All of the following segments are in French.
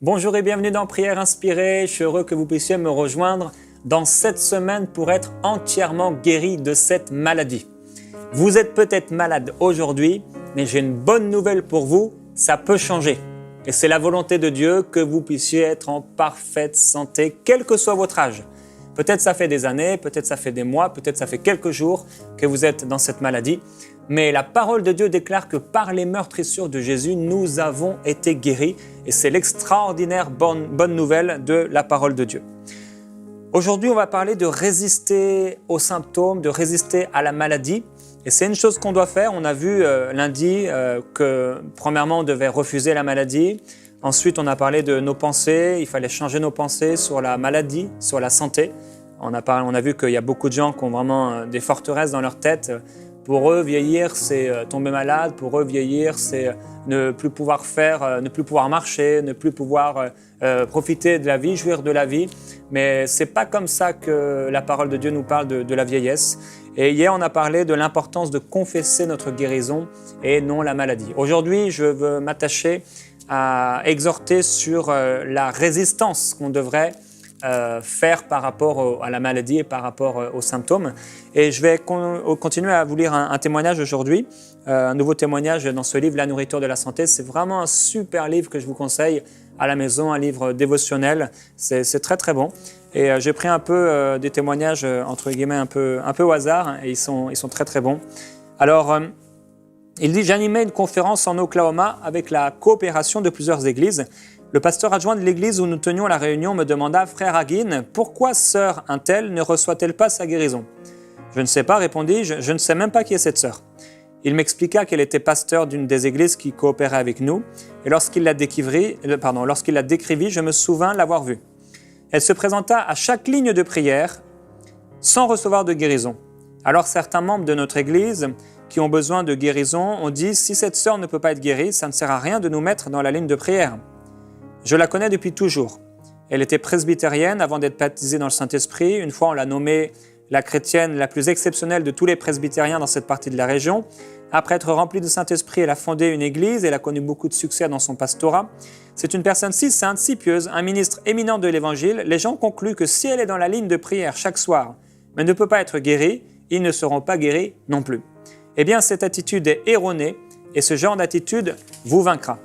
Bonjour et bienvenue dans Prière Inspirée. Je suis heureux que vous puissiez me rejoindre dans cette semaine pour être entièrement guéri de cette maladie. Vous êtes peut-être malade aujourd'hui, mais j'ai une bonne nouvelle pour vous, ça peut changer. Et c'est la volonté de Dieu que vous puissiez être en parfaite santé, quel que soit votre âge. Peut-être ça fait des années, peut-être ça fait des mois, peut-être ça fait quelques jours que vous êtes dans cette maladie. Mais la parole de Dieu déclare que par les meurtrissures de Jésus, nous avons été guéris. Et c'est l'extraordinaire bonne nouvelle de la parole de Dieu. Aujourd'hui, on va parler de résister aux symptômes, de résister à la maladie. Et c'est une chose qu'on doit faire. On a vu lundi que premièrement, on devait refuser la maladie. Ensuite, on a parlé de nos pensées. Il fallait changer nos pensées sur la maladie, sur la santé. On a vu qu'il y a beaucoup de gens qui ont vraiment des forteresses dans leur tête. Pour eux, vieillir, c'est tomber malade. Pour eux, vieillir, c'est ne plus pouvoir faire, ne plus pouvoir marcher, ne plus pouvoir profiter de la vie, jouir de la vie. Mais c'est pas comme ça que la parole de Dieu nous parle de la vieillesse. Et hier, on a parlé de l'importance de confesser notre guérison et non la maladie. Aujourd'hui, je veux m'attacher à exhorter sur la résistance qu'on devrait faire par rapport à la maladie et par rapport aux symptômes. Et je vais continuer à vous lire un témoignage aujourd'hui, un nouveau témoignage dans ce livre, La nourriture de la santé. C'est vraiment un super livre que je vous conseille à la maison, un livre dévotionnel. C'est très très bon. Et j'ai pris un peu des témoignages, entre guillemets, un peu au hasard, hein, et ils sont très très bons. Alors, il dit « J'animais une conférence en Oklahoma avec la coopération de plusieurs églises. Le pasteur adjoint de l'église où nous tenions la réunion me demanda « Frère Hagin, pourquoi sœur un tel ne reçoit-elle pas sa guérison ?» « Je ne sais pas, répondis-je, je ne sais même pas qui est cette sœur. » Il m'expliqua qu'elle était pasteur d'une des églises qui coopérait avec nous, et lorsqu'il la décrivit, je me souvins l'avoir vue. Elle se présenta à chaque ligne de prière sans recevoir de guérison. Alors certains membres de notre église qui ont besoin de guérison ont dit « Si cette sœur ne peut pas être guérie, ça ne sert à rien de nous mettre dans la ligne de prière. » Je la connais depuis toujours. Elle était presbytérienne avant d'être baptisée dans le Saint-Esprit. Une fois, on l'a nommée la chrétienne la plus exceptionnelle de tous les presbytériens dans cette partie de la région. Après être remplie du Saint-Esprit, elle a fondé une église. Elle a connu beaucoup de succès dans son pastorat. C'est une personne si sainte, si pieuse, un ministre éminent de l'Évangile. Les gens concluent que si elle est dans la ligne de prière chaque soir, mais ne peut pas être guérie, ils ne seront pas guéris non plus. Eh bien, cette attitude est erronée et ce genre d'attitude vous vaincra.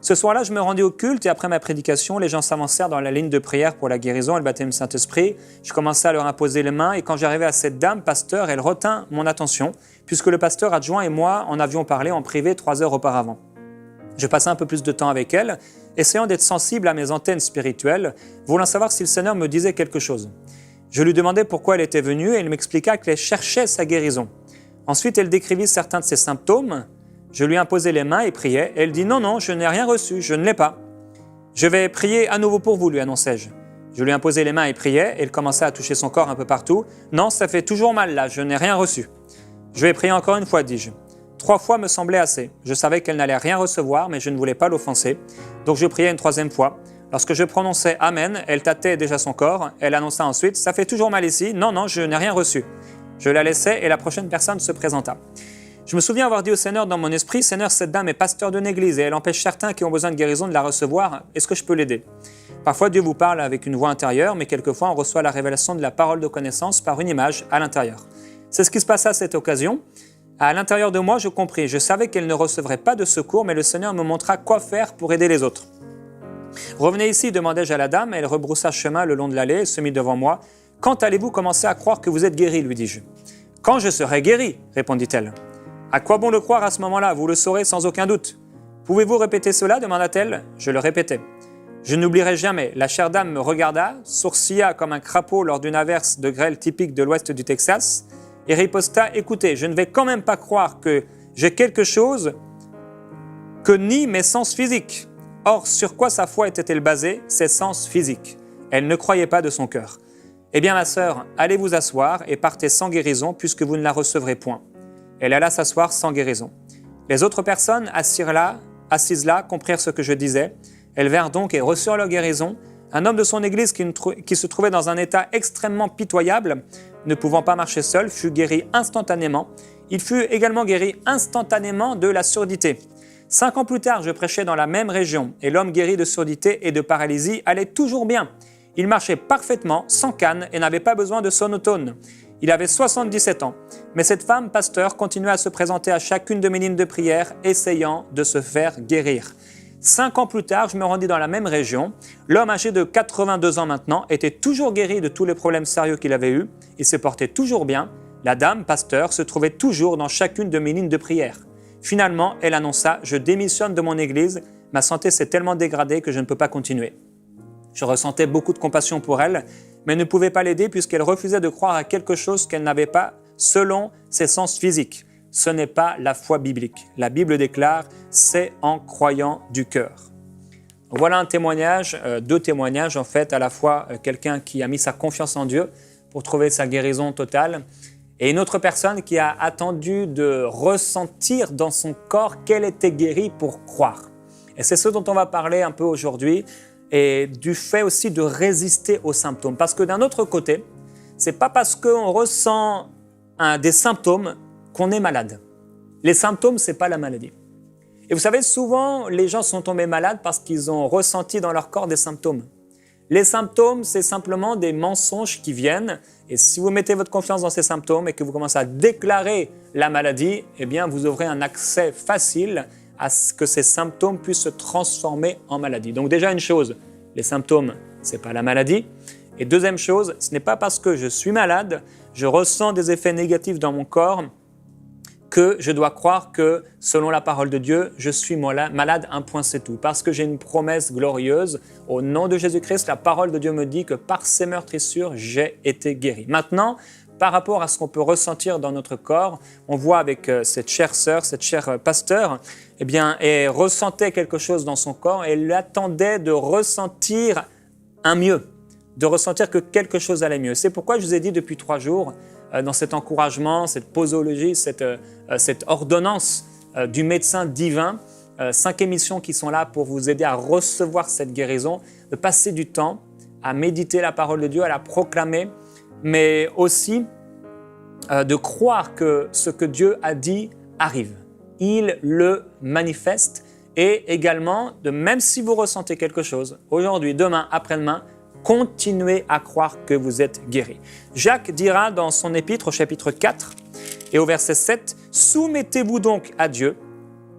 Ce soir-là, je me rendis au culte et après ma prédication, les gens s'avancèrent dans la ligne de prière pour la guérison et le baptême du Saint-Esprit. Je commençais à leur imposer les mains et quand j'arrivais à cette dame, pasteur, elle retint mon attention puisque le pasteur adjoint et moi en avions parlé en privé 3 heures auparavant. Je passais un peu plus de temps avec elle, essayant d'être sensible à mes antennes spirituelles, voulant savoir si le Seigneur me disait quelque chose. Je lui demandai pourquoi elle était venue et elle m'expliqua qu'elle cherchait sa guérison. Ensuite, elle décrivit certains de ses symptômes. Je lui imposai les mains et priais. Elle dit « Non, je n'ai rien reçu, je ne l'ai pas. »« Je vais prier à nouveau pour vous, lui annonçai-je. Je lui imposai les mains et priais. Elle commença à toucher son corps un peu partout. « Non, ça fait toujours mal là, je n'ai rien reçu. »« Je vais prier encore une fois, dis-je. » 3 fois me semblait assez. Je savais qu'elle n'allait rien recevoir, mais je ne voulais pas l'offenser. Donc je priai une 3e fois. Lorsque je prononçais « Amen », elle tâtait déjà son corps. Elle annonça ensuite « Ça fait toujours mal ici. Non, je n'ai rien reçu. » Je la laissai et la prochaine personne se présenta. Je me souviens avoir dit au Seigneur dans mon esprit « Seigneur, cette dame est pasteur d'une église et elle empêche certains qui ont besoin de guérison de la recevoir. Est-ce que je peux l'aider ?» Parfois, Dieu vous parle avec une voix intérieure, mais quelquefois, on reçoit la révélation de la parole de connaissance par une image à l'intérieur. C'est ce qui se passa à cette occasion. À l'intérieur de moi, je compris. Je savais qu'elle ne recevrait pas de secours, mais le Seigneur me montra quoi faire pour aider les autres. « Revenez ici, demandai-je à la dame. Elle rebroussa chemin le long de l'allée et se mit devant moi. « Quand allez-vous commencer à croire que vous êtes guéri ?» lui dis-je. « Quand je serai guéri, répondit-elle. « À quoi bon le croire à ce moment-là? Vous le saurez sans aucun doute. »« Pouvez-vous répéter cela ?» demanda-t-elle. Je le répétais. Je n'oublierai jamais. La chère dame me regarda, sourcilla comme un crapaud lors d'une averse de grêle typique de l'ouest du Texas et riposta « Écoutez, je ne vais quand même pas croire que j'ai quelque chose que nie mes sens physiques. » Or, sur quoi sa foi était-elle basée? Ses sens physiques. Elle ne croyait pas de son cœur. « Eh bien, ma sœur, allez vous asseoir et partez sans guérison puisque vous ne la recevrez point. » Elle alla s'asseoir sans guérison. Les autres personnes assises là, comprirent ce que je disais. Elles vinrent donc et reçurent leur guérison. Un homme de son église qui se trouvait dans un état extrêmement pitoyable, ne pouvant pas marcher seul, fut guéri instantanément. Il fut également guéri instantanément de la surdité. 5 ans plus tard, je prêchais dans la même région et l'homme guéri de surdité et de paralysie allait toujours bien. Il marchait parfaitement, sans canne et n'avait pas besoin de sonotone. Il avait 77 ans. Mais cette femme, pasteur, continuait à se présenter à chacune de mes lignes de prière, essayant de se faire guérir. 5 ans plus tard, je me rendis dans la même région. L'homme âgé de 82 ans maintenant était toujours guéri de tous les problèmes sérieux qu'il avait eus. Il se portait toujours bien. La dame, pasteur, se trouvait toujours dans chacune de mes lignes de prière. Finalement, elle annonça « Je démissionne de mon église. Ma santé s'est tellement dégradée que je ne peux pas continuer. » Je ressentais beaucoup de compassion pour elle, mais ne pouvais pas l'aider puisqu'elle refusait de croire à quelque chose qu'elle n'avait pas selon ses sens physiques. Ce n'est pas la foi biblique. La Bible déclare « c'est en croyant du cœur ». Voilà un témoignage, deux témoignages en fait, à la fois quelqu'un qui a mis sa confiance en Dieu pour trouver sa guérison totale et une autre personne qui a attendu de ressentir dans son corps qu'elle était guérie pour croire. Et c'est ce dont on va parler un peu aujourd'hui et du fait aussi de résister aux symptômes. Parce que d'un autre côté, ce n'est pas parce qu'on ressent des symptômes qu'on est malade. Les symptômes, ce n'est pas la maladie. Et vous savez, souvent, les gens sont tombés malades parce qu'ils ont ressenti dans leur corps des symptômes. Les symptômes, c'est simplement des mensonges qui viennent. Et si vous mettez votre confiance dans ces symptômes et que vous commencez à déclarer la maladie, eh bien, vous ouvrez un accès facile à ce que ces symptômes puissent se transformer en maladie. Donc déjà une chose, les symptômes, ce n'est pas la maladie. Et deuxième chose, ce n'est pas parce que je suis malade, je ressens des effets négatifs dans mon corps, que je dois croire que, selon la parole de Dieu, je suis malade, un point c'est tout. Parce que j'ai une promesse glorieuse, au nom de Jésus-Christ, la parole de Dieu me dit que par ses meurtrissures, j'ai été guéri. Maintenant, par rapport à ce qu'on peut ressentir dans notre corps, on voit avec cette chère sœur, cette chère pasteur, eh bien, elle ressentait quelque chose dans son corps et elle attendait de ressentir un mieux, de ressentir que quelque chose allait mieux. C'est pourquoi je vous ai dit depuis 3 jours, dans cet encouragement, cette posologie, cette ordonnance du médecin divin, 5 émissions qui sont là pour vous aider à recevoir cette guérison, de passer du temps à méditer la parole de Dieu, à la proclamer, mais aussi de croire que ce que Dieu a dit arrive. Il le manifeste et également, même si vous ressentez quelque chose, aujourd'hui, demain, après-demain, continuez à croire que vous êtes guéri. Jacques dira dans son épître au chapitre 4 et au verset 7 « Soumettez-vous donc à Dieu,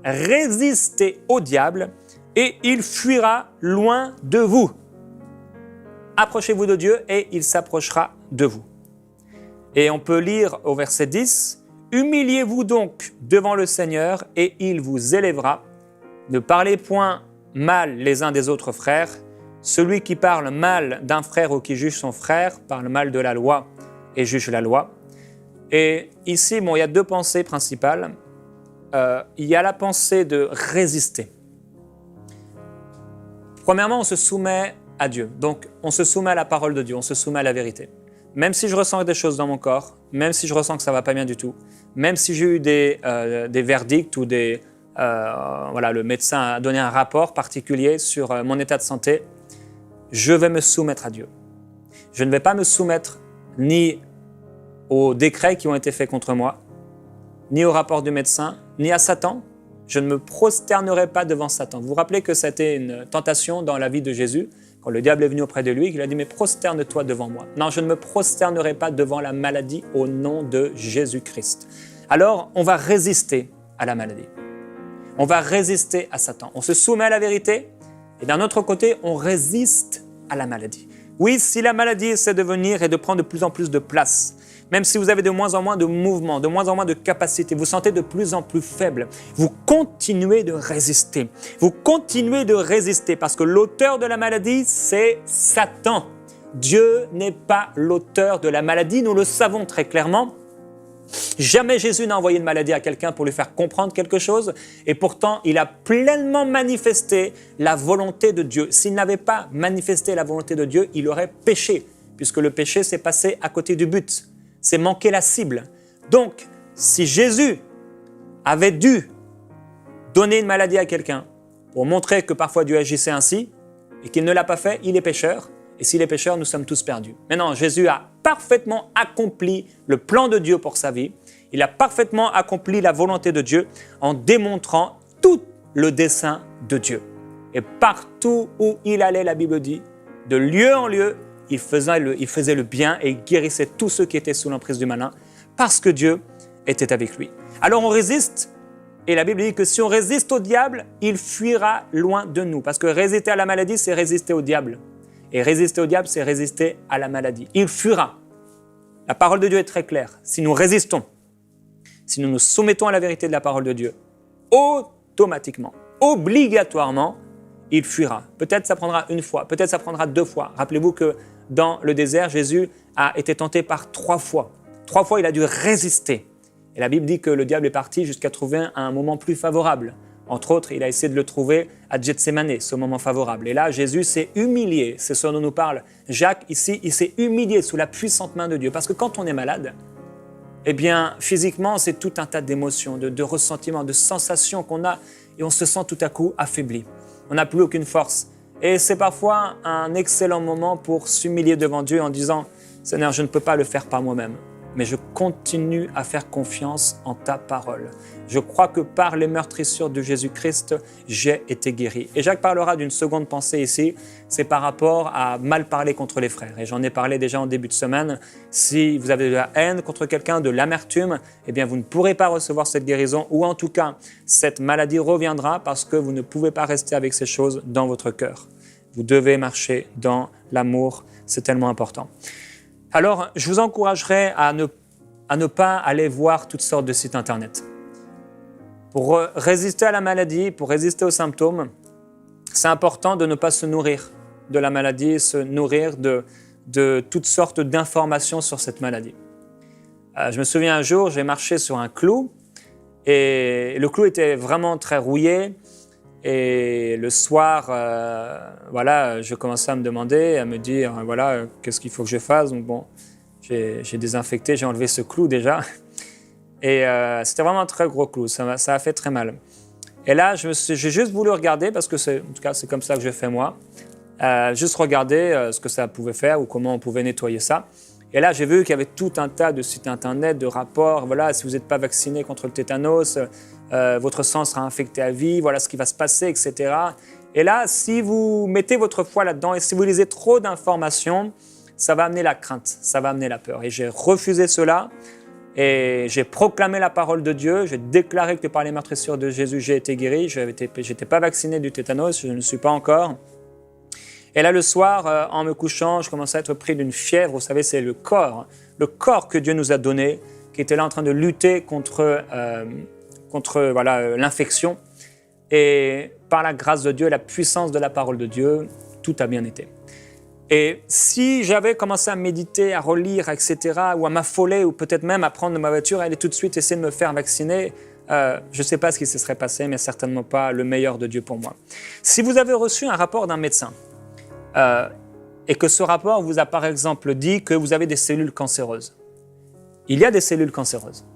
résistez au diable et il fuira loin de vous. Approchez-vous de Dieu et il s'approchera de vous. » Et on peut lire au verset 10 « Humiliez-vous donc devant le Seigneur et il vous élèvera. Ne parlez point mal les uns des autres frères. Celui qui parle mal d'un frère ou qui juge son frère parle mal de la loi et juge la loi. » Et ici, il y a 2 pensées principales. Il y a la pensée de résister. Premièrement, on se soumet à Dieu. Donc, on se soumet à la parole de Dieu, on se soumet à la vérité. Même si je ressens des choses dans mon corps, même si je ressens que ça ne va pas bien du tout, même si j'ai eu des verdicts ou le médecin a donné un rapport particulier sur mon état de santé, je vais me soumettre à Dieu. Je ne vais pas me soumettre ni aux décrets qui ont été faits contre moi, ni au rapport du médecin, ni à Satan. Je ne me prosternerai pas devant Satan. Vous vous rappelez que c'était une tentation dans la vie de Jésus, quand le diable est venu auprès de lui, il a dit « Mais prosterne-toi devant moi ». Non, je ne me prosternerai pas devant la maladie au nom de Jésus-Christ. Alors, on va résister à la maladie. On va résister à Satan. On se soumet à la vérité et d'un autre côté, on résiste à la maladie. Oui, si la maladie essaie de venir et de prendre de plus en plus de place, même si vous avez de moins en moins de mouvement, de moins en moins de capacité, vous sentez de plus en plus faible, vous continuez de résister. Vous continuez de résister parce que l'auteur de la maladie, c'est Satan. Dieu n'est pas l'auteur de la maladie, nous le savons très clairement. Jamais Jésus n'a envoyé une maladie à quelqu'un pour lui faire comprendre quelque chose et pourtant il a pleinement manifesté la volonté de Dieu. S'il n'avait pas manifesté la volonté de Dieu, il aurait péché puisque le péché s'est passé à côté du but, c'est manquer la cible. Donc, si Jésus avait dû donner une maladie à quelqu'un pour montrer que parfois Dieu agissait ainsi et qu'il ne l'a pas fait, il est pécheur. Et s'il est pécheur, nous sommes tous perdus. Maintenant, Jésus a parfaitement accompli le plan de Dieu pour sa vie. Il a parfaitement accompli la volonté de Dieu en démontrant toute le dessein de Dieu. Et partout où il allait, la Bible dit, de lieu en lieu, il faisait le bien et il guérissait tous ceux qui étaient sous l'emprise du malin, parce que Dieu était avec lui. Alors on résiste, et la Bible dit que si on résiste au diable, il fuira loin de nous. Parce que résister à la maladie, c'est résister au diable. Et résister au diable, c'est résister à la maladie. Il fuira. La parole de Dieu est très claire. Si nous résistons, si nous nous soumettons à la vérité de la parole de Dieu, automatiquement, obligatoirement, il fuira. Peut-être ça prendra une fois, peut-être ça prendra 2 fois. Rappelez-vous que dans le désert, Jésus a été tenté par 3 fois. 3 fois, il a dû résister. Et la Bible dit que le diable est parti jusqu'à trouver un moment plus favorable. Entre autres, il a essayé de le trouver à Gethsémané, ce moment favorable. Et là, Jésus s'est humilié. C'est ce dont nous parle Jacques ici. Il s'est humilié sous la puissante main de Dieu. Parce que quand on est malade, eh bien, physiquement, c'est tout un tas d'émotions, de ressentiments, de sensations qu'on a. Et on se sent tout à coup affaibli. On n'a plus aucune force. Et c'est parfois un excellent moment pour s'humilier devant Dieu en disant « Seigneur, je ne peux pas le faire par moi-même. » mais je continue à faire confiance en ta parole. Je crois que par les meurtrissures de Jésus-Christ, j'ai été guéri. Et Jacques parlera d'une seconde pensée ici, c'est par rapport à mal parler contre les frères. Et j'en ai parlé déjà en début de semaine. Si vous avez de la haine contre quelqu'un, de l'amertume, eh bien vous ne pourrez pas recevoir cette guérison, ou en tout cas, cette maladie reviendra parce que vous ne pouvez pas rester avec ces choses dans votre cœur. Vous devez marcher dans l'amour, c'est tellement important. Alors, je vous encouragerai à ne pas aller voir toutes sortes de sites internet. Pour résister à la maladie, pour résister aux symptômes, c'est important de ne pas se nourrir de la maladie, se nourrir de toutes sortes d'informations sur cette maladie. Je me souviens un jour, j'ai marché sur un clou et le clou était vraiment très rouillé. Et le soir, je commençais à me demander, à me dire, qu'est-ce qu'il faut que je fasse. Donc bon, j'ai désinfecté, j'ai enlevé ce clou déjà. Et c'était vraiment un très gros clou, ça a fait très mal. Et là, j'ai juste voulu regarder, parce que en tout cas, c'est comme ça que je fais moi, juste regarder ce que ça pouvait faire ou comment on pouvait nettoyer ça. Et là, j'ai vu qu'il y avait tout un tas de sites internet, de rapports. Voilà, si vous n'êtes pas vacciné contre le tétanos, votre sang sera infecté à vie, voilà ce qui va se passer, etc. Et là, si vous mettez votre foi là-dedans et si vous lisez trop d'informations, ça va amener la crainte, ça va amener la peur. Et j'ai refusé cela et j'ai proclamé la parole de Dieu. J'ai déclaré que par les meurtrissures de Jésus, j'ai été guéri. Je n'étais pas vacciné du tétanos, je ne le suis pas encore. Et là, le soir, en me couchant, je commençais à être pris d'une fièvre. Vous savez, c'est le corps que Dieu nous a donné, qui était là en train de lutter contre l'infection. Et par la grâce de Dieu, la puissance de la parole de Dieu, tout a bien été. Et si j'avais commencé à méditer, à relire, etc., ou à m'affoler, ou peut-être même à prendre ma voiture et aller tout de suite essayer de me faire vacciner, je ne sais pas ce qui se serait passé, mais certainement pas le meilleur de Dieu pour moi. Si vous avez reçu un rapport d'un médecin, et que ce rapport vous a par exemple dit que vous avez des cellules cancéreuses. Il y a des cellules cancéreuses.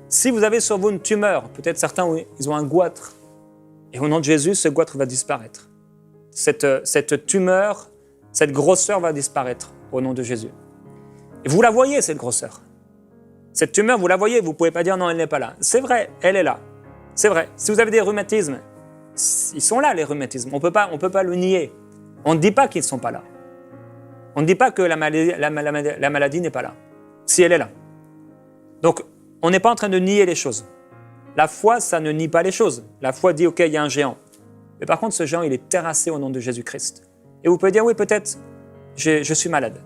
Si vous avez sur vous une tumeur, peut-être certains ils ont un goitre, et au nom de Jésus, ce goitre va disparaître. Cette tumeur, cette grosseur va disparaître au nom de Jésus. Et vous la voyez, cette grosseur. Cette tumeur, vous la voyez, vous ne pouvez pas dire non, elle n'est pas là. C'est vrai, elle est là. C'est vrai. Si vous avez des rhumatismes, ils sont là les rhumatismes. On peut pas le nier. On ne dit pas qu'ils ne sont pas là. On ne dit pas que la maladie n'est pas là, si elle est là. Donc, on n'est pas en train de nier les choses. La foi, ça ne nie pas les choses. La foi dit, OK, il y a un géant. Mais par contre, ce géant, il est terrassé au nom de Jésus-Christ. Et vous pouvez dire, oui, peut-être, je suis malade.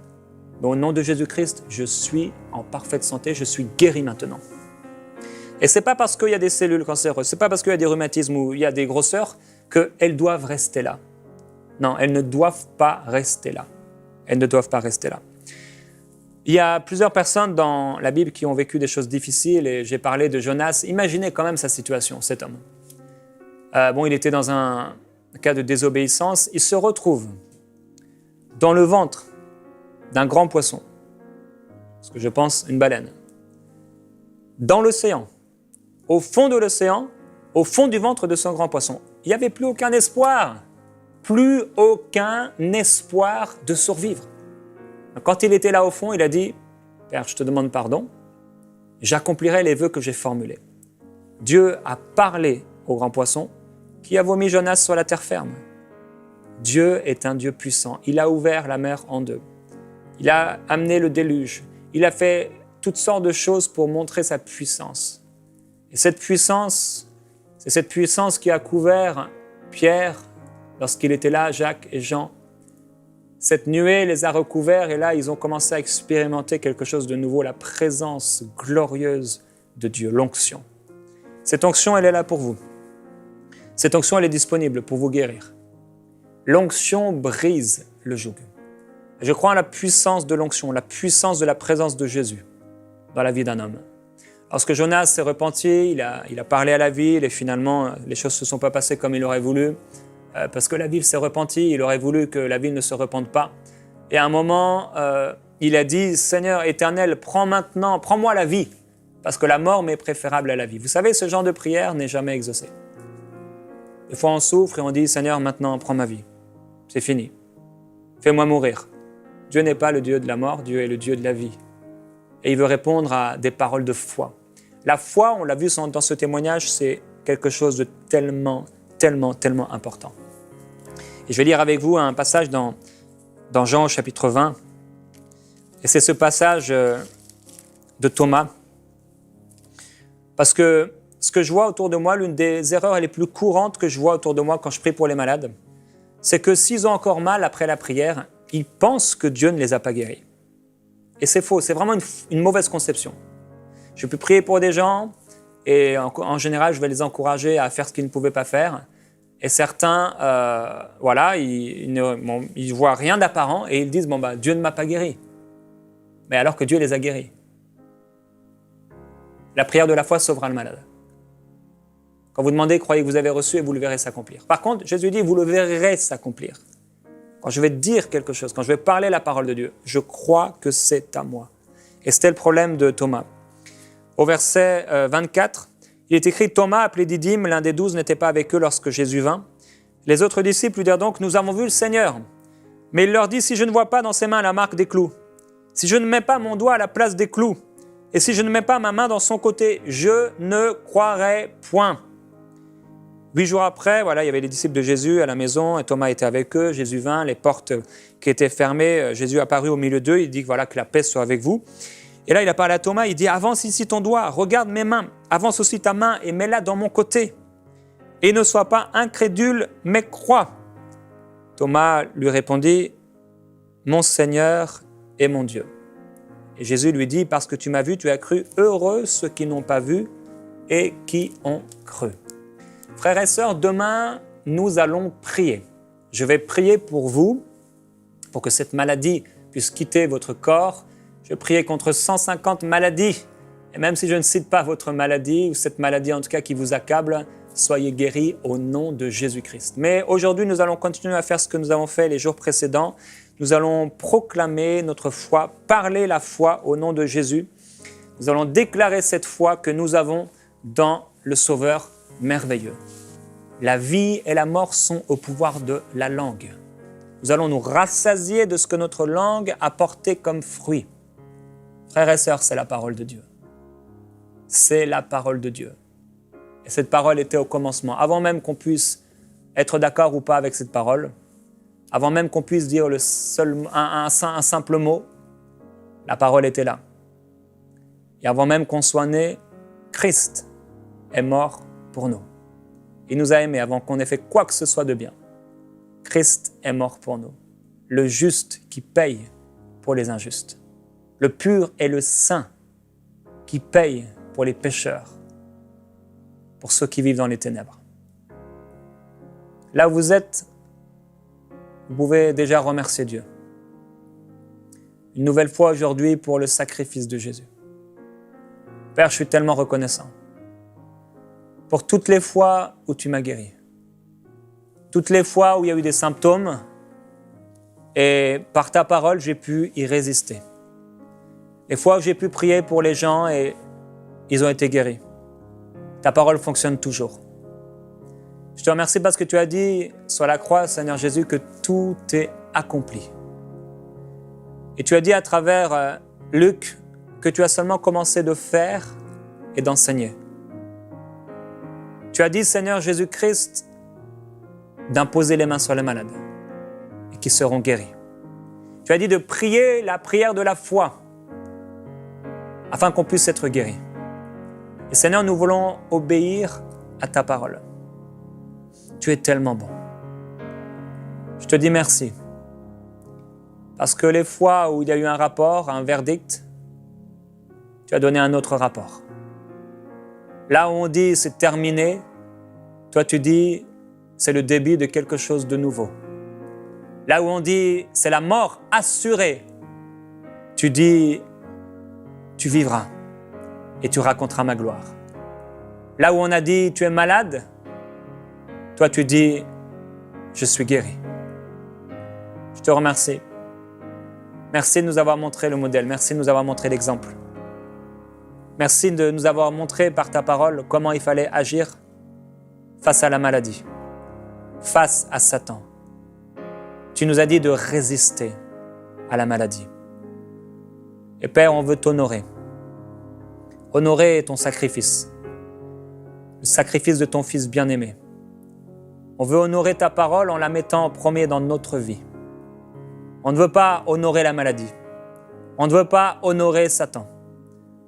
Mais au nom de Jésus-Christ, je suis en parfaite santé, je suis guéri maintenant. Et ce n'est pas parce qu'il y a des cellules cancéreuses, ce n'est pas parce qu'il y a des rhumatismes ou il y a des grosseurs qu'elles doivent rester là. Non, elles ne doivent pas rester là. Elles ne doivent pas rester là. Il y a plusieurs personnes dans la Bible qui ont vécu des choses difficiles et j'ai parlé de Jonas. Imaginez quand même sa situation, cet homme. Il était dans un cas de désobéissance. Il se retrouve dans le ventre d'un grand poisson, ce que je pense une baleine, dans l'océan, au fond de l'océan, au fond du ventre de son grand poisson. Il n'y avait plus aucun espoir. Plus aucun espoir de survivre. Quand il était là au fond, il a dit « Père, je te demande pardon, j'accomplirai les vœux que j'ai formulés. » Dieu a parlé au grand poisson qui a vomi Jonas sur la terre ferme. Dieu est un Dieu puissant. Il a ouvert la mer en deux. Il a amené le déluge. Il a fait toutes sortes de choses pour montrer sa puissance. Et cette puissance, c'est cette puissance qui a couvert Pierre lorsqu'il était là, Jacques et Jean. Cette nuée les a recouverts et là, ils ont commencé à expérimenter quelque chose de nouveau, la présence glorieuse de Dieu, l'onction. Cette onction, elle est là pour vous. Cette onction, elle est disponible pour vous guérir. L'onction brise le joug. Je crois en la puissance de l'onction, la puissance de la présence de Jésus dans la vie d'un homme. Lorsque Jonas s'est repenti, il a parlé à la ville et finalement, les choses ne se sont pas passées comme il aurait voulu. Parce que la ville s'est repentie, il aurait voulu que la ville ne se repente pas. Et à un moment, il a dit « Seigneur éternel, prends-moi la vie, parce que la mort m'est préférable à la vie. » Vous savez, ce genre de prière n'est jamais exaucé. Des fois, on souffre et on dit « Seigneur, maintenant, prends ma vie. C'est fini. Fais-moi mourir. » Dieu n'est pas le Dieu de la mort, Dieu est le Dieu de la vie. Et il veut répondre à des paroles de foi. La foi, on l'a vu dans ce témoignage, c'est quelque chose de tellement important. Et je vais lire avec vous un passage dans Jean au chapitre 20. Et c'est ce passage de Thomas. Parce que ce que je vois autour de moi, l'une des erreurs les plus courantes que je vois autour de moi quand je prie pour les malades, c'est que s'ils ont encore mal après la prière, ils pensent que Dieu ne les a pas guéris. Et c'est faux, c'est vraiment une mauvaise conception. Je peux prier pour des gens et en général, je vais les encourager à faire ce qu'ils ne pouvaient pas faire. Et certains, ils ne voient rien d'apparent et ils disent « Dieu ne m'a pas guéri ». Mais alors que Dieu les a guéris. La prière de la foi sauvera le malade. Quand vous demandez, croyez que vous avez reçu et vous le verrez s'accomplir. Par contre, Jésus dit, vous le verrez s'accomplir. Quand je vais dire quelque chose, quand je vais parler la parole de Dieu, je crois que c'est à moi. Et c'était le problème de Thomas. Au verset 24, il est écrit « Thomas, appelé Didyme, l'un des 12, n'était pas avec eux lorsque Jésus vint. Les autres disciples lui dirent donc « Nous avons vu le Seigneur ». Mais il leur dit « Si je ne vois pas dans ses mains la marque des clous, si je ne mets pas mon doigt à la place des clous, et si je ne mets pas ma main dans son côté, je ne croirai point. » 8 jours après, il y avait les disciples de Jésus à la maison, et Thomas était avec eux. Jésus vint, les portes qui étaient fermées, Jésus apparut au milieu d'eux, il dit que la paix soit avec vous. Et là, il a parlé à Thomas, il dit « Avance ici ton doigt, regarde mes mains, avance aussi ta main et mets-la dans mon côté. Et ne sois pas incrédule, mais crois. » Thomas lui répondit « Mon Seigneur et mon Dieu. » Et Jésus lui dit « Parce que tu m'as vu, tu as cru, heureux ceux qui n'ont pas vu et qui ont cru. » Frères et sœurs, demain, nous allons prier. Je vais prier pour vous, pour que cette maladie puisse quitter votre corps. Je vais prier contre 150 maladies. Et même si je ne cite pas votre maladie, ou cette maladie en tout cas qui vous accable, soyez guéris au nom de Jésus-Christ. Mais aujourd'hui, nous allons continuer à faire ce que nous avons fait les jours précédents. Nous allons proclamer notre foi, parler la foi au nom de Jésus. Nous allons déclarer cette foi que nous avons dans le Sauveur merveilleux. La vie et la mort sont au pouvoir de la langue. Nous allons nous rassasier de ce que notre langue a porté comme fruit. Frères et sœurs, c'est la parole de Dieu. C'est la parole de Dieu. Et cette parole était au commencement. Avant même qu'on puisse être d'accord ou pas avec cette parole, avant même qu'on puisse dire un simple mot, la parole était là. Et avant même qu'on soit né, Christ est mort pour nous. Il nous a aimés avant qu'on ait fait quoi que ce soit de bien. Christ est mort pour nous. Le juste qui paye pour les injustes. Le pur et le saint qui paye pour les pécheurs, pour ceux qui vivent dans les ténèbres. Là où vous êtes, vous pouvez déjà remercier Dieu. Une nouvelle fois aujourd'hui pour le sacrifice de Jésus. Père, je suis tellement reconnaissant pour toutes les fois où tu m'as guéri. Toutes les fois où il y a eu des symptômes et par ta parole, j'ai pu y résister. Les fois où j'ai pu prier pour les gens et ils ont été guéris. Ta parole fonctionne toujours. Je te remercie parce que tu as dit sur la croix, Seigneur Jésus, que tout est accompli. Et tu as dit à travers Luc que tu as seulement commencé de faire et d'enseigner. Tu as dit, Seigneur Jésus-Christ, d'imposer les mains sur les malades et qu'ils seront guéris. Tu as dit de prier la prière de la foi afin qu'on puisse être guéri. Et Seigneur, nous voulons obéir à ta parole. Tu es tellement bon. Je te dis merci. Parce que les fois où il y a eu un rapport, un verdict, tu as donné un autre rapport. Là où on dit c'est terminé, toi tu dis c'est le début de quelque chose de nouveau. Là où on dit c'est la mort assurée, tu dis tu vivras et tu raconteras ma gloire. Là où on a dit tu es malade, toi tu dis je suis guéri. Je te remercie. Merci de nous avoir montré le modèle, merci de nous avoir montré l'exemple. Merci de nous avoir montré par ta parole comment il fallait agir face à la maladie, face à Satan. Tu nous as dit de résister à la maladie. Et Père, on veut t'honorer. Honorer ton sacrifice, le sacrifice de ton Fils bien-aimé. On veut honorer ta parole en la mettant en premier dans notre vie. On ne veut pas honorer la maladie. On ne veut pas honorer Satan.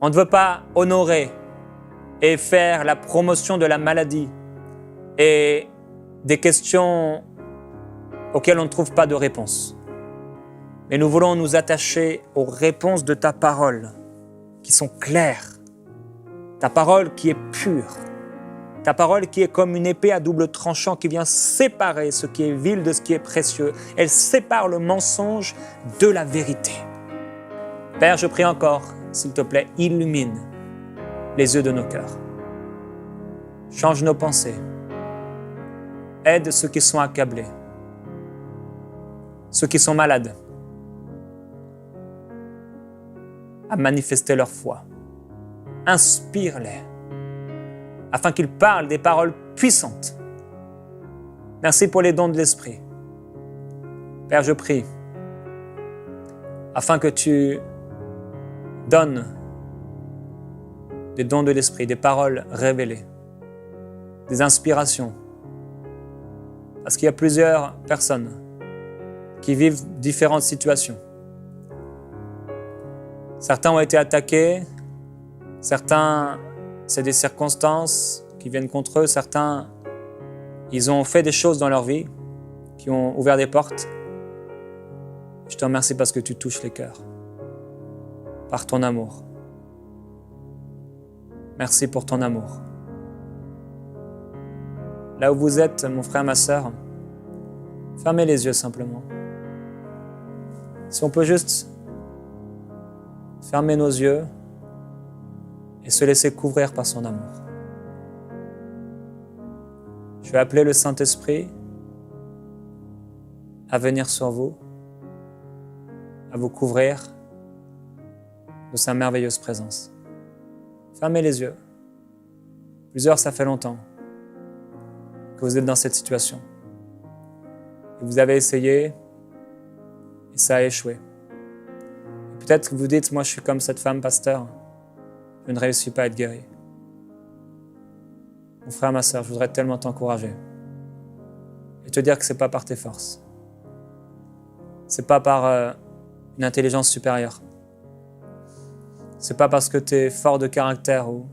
On ne veut pas honorer et faire la promotion de la maladie et des questions auxquelles on ne trouve pas de réponse. Mais nous voulons nous attacher aux réponses de ta parole qui sont claires. Ta parole qui est pure. Ta parole qui est comme une épée à double tranchant qui vient séparer ce qui est vil de ce qui est précieux. Elle sépare le mensonge de la vérité. Père, je prie encore, s'il te plaît, illumine les yeux de nos cœurs. Change nos pensées. Aide ceux qui sont accablés, ceux qui sont malades, à manifester leur foi. Inspire-les, afin qu'ils parlent des paroles puissantes. Merci pour les dons de l'Esprit. Père, je prie, afin que tu donnes des dons de l'Esprit, des paroles révélées, des inspirations. Parce qu'il y a plusieurs personnes qui vivent différentes situations. Certains ont été attaqués, certains, c'est des circonstances qui viennent contre eux, certains, ils ont fait des choses dans leur vie qui ont ouvert des portes. Je te remercie parce que tu touches les cœurs par ton amour. Merci pour ton amour. Là où vous êtes, mon frère, ma sœur, fermez les yeux simplement. Si on peut juste fermer nos yeux et se laisser couvrir par son amour. Je vais appeler le Saint-Esprit à venir sur vous, à vous couvrir de sa merveilleuse présence. Fermez les yeux. Plusieurs, ça fait longtemps que vous êtes dans cette situation. Et vous avez essayé et ça a échoué. Peut-être que vous dites, moi je suis comme cette femme pasteur, je ne réussis pas à être guéri. Mon frère, ma sœur, je voudrais tellement t'encourager et te dire que ce n'est pas par tes forces. Ce n'est pas par une intelligence supérieure. Ce n'est pas parce que tu es fort de caractère ou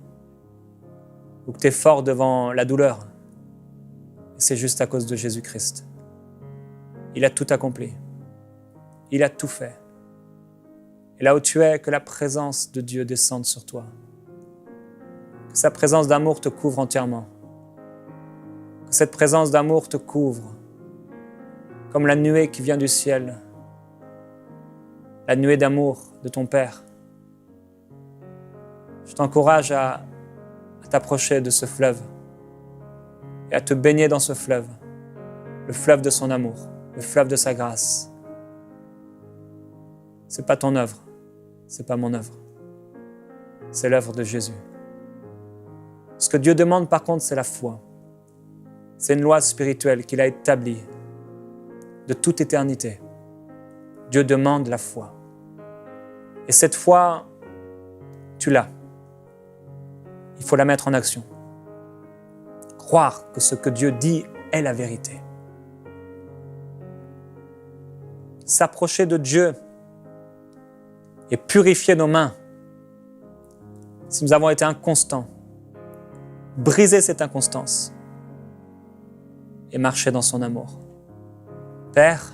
que tu es fort devant la douleur. C'est juste à cause de Jésus-Christ. Il a tout accompli. Il a tout fait. Et là où tu es, que la présence de Dieu descende sur toi. Que sa présence d'amour te couvre entièrement. Que cette présence d'amour te couvre comme la nuée qui vient du ciel. La nuée d'amour de ton Père. Je t'encourage à t'approcher de ce fleuve et à te baigner dans ce fleuve, le fleuve de son amour, le fleuve de sa grâce. Ce n'est pas ton œuvre, ce n'est pas mon œuvre, c'est l'œuvre de Jésus. Ce que Dieu demande par contre, c'est la foi. C'est une loi spirituelle qu'il a établie de toute éternité. Dieu demande la foi. Et cette foi, tu l'as. Il faut la mettre en action. Croire que ce que Dieu dit est la vérité. s'approcher de Dieu et purifier nos mains, si nous avons été inconstants, briser cette inconstance et marcher dans son amour. Père,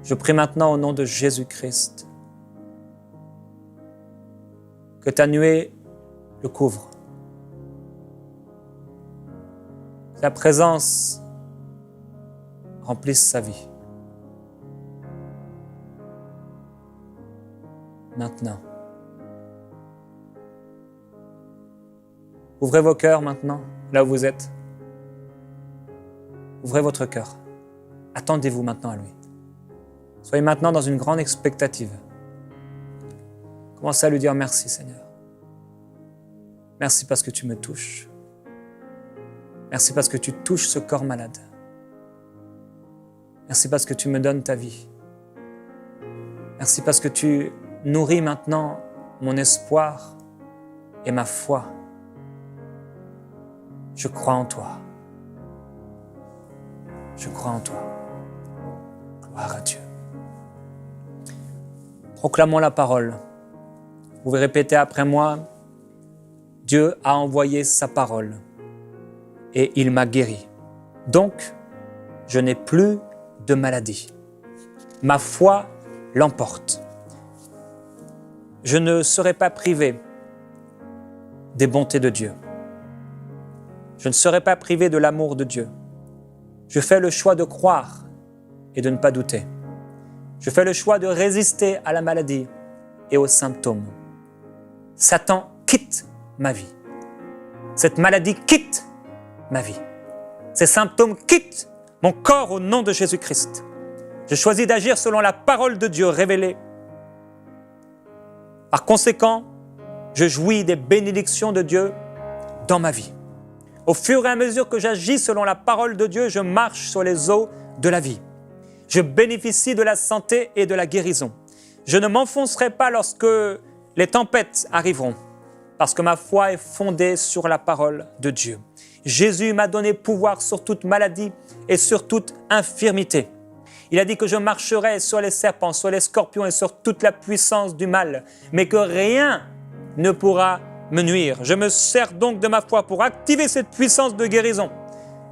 je prie maintenant au nom de Jésus-Christ que ta nuée le couvre. Que ta présence remplisse sa vie. Maintenant. Ouvrez vos cœurs maintenant, là où vous êtes. Ouvrez votre cœur. Attendez-vous maintenant à lui. Soyez maintenant dans une grande expectative. Commencez à lui dire merci Seigneur. Merci parce que tu me touches. Merci parce que tu touches ce corps malade. Merci parce que tu me donnes ta vie. Merci parce que tu nourris maintenant mon espoir et ma foi. Je crois en toi. Je crois en toi. Gloire à Dieu. Proclamons la parole. Vous pouvez répéter après moi. Dieu a envoyé sa parole et il m'a guéri. Donc, je n'ai plus de maladie. Ma foi l'emporte. Je ne serai pas privé des bontés de Dieu. Je ne serai pas privé de l'amour de Dieu. Je fais le choix de croire et de ne pas douter. Je fais le choix de résister à la maladie et aux symptômes. Satan quitte ma vie. Cette maladie quitte ma vie. Ces symptômes quittent mon corps au nom de Jésus-Christ. Je choisis d'agir selon la parole de Dieu révélée. Par conséquent, je jouis des bénédictions de Dieu dans ma vie. Au fur et à mesure que j'agis selon la parole de Dieu, je marche sur les eaux de la vie. Je bénéficie de la santé et de la guérison. Je ne m'enfoncerai pas lorsque les tempêtes arriveront, parce que ma foi est fondée sur la parole de Dieu. Jésus m'a donné pouvoir sur toute maladie et sur toute infirmité. Il a dit que je marcherai sur les serpents, sur les scorpions et sur toute la puissance du mal, mais que rien ne pourra me nuire. Je me sers donc de ma foi pour activer cette puissance de guérison.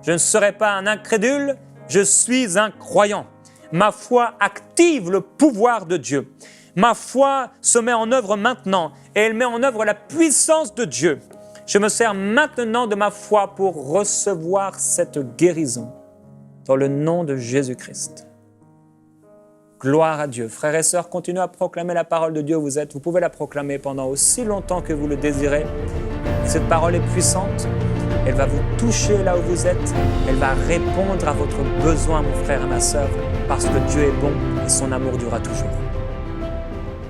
Je ne serai pas un incrédule, je suis un croyant. Ma foi active le pouvoir de Dieu. Ma foi se met en œuvre maintenant et elle met en œuvre la puissance de Dieu. Je me sers maintenant de ma foi pour recevoir cette guérison dans le nom de Jésus-Christ. Gloire à Dieu. Frères et sœurs, continuez à proclamer la parole de Dieu où vous êtes. Vous pouvez la proclamer pendant aussi longtemps que vous le désirez. Cette parole est puissante. Elle va vous toucher là où vous êtes. Elle va répondre à votre besoin, mon frère et ma sœur, parce que Dieu est bon et son amour durera toujours.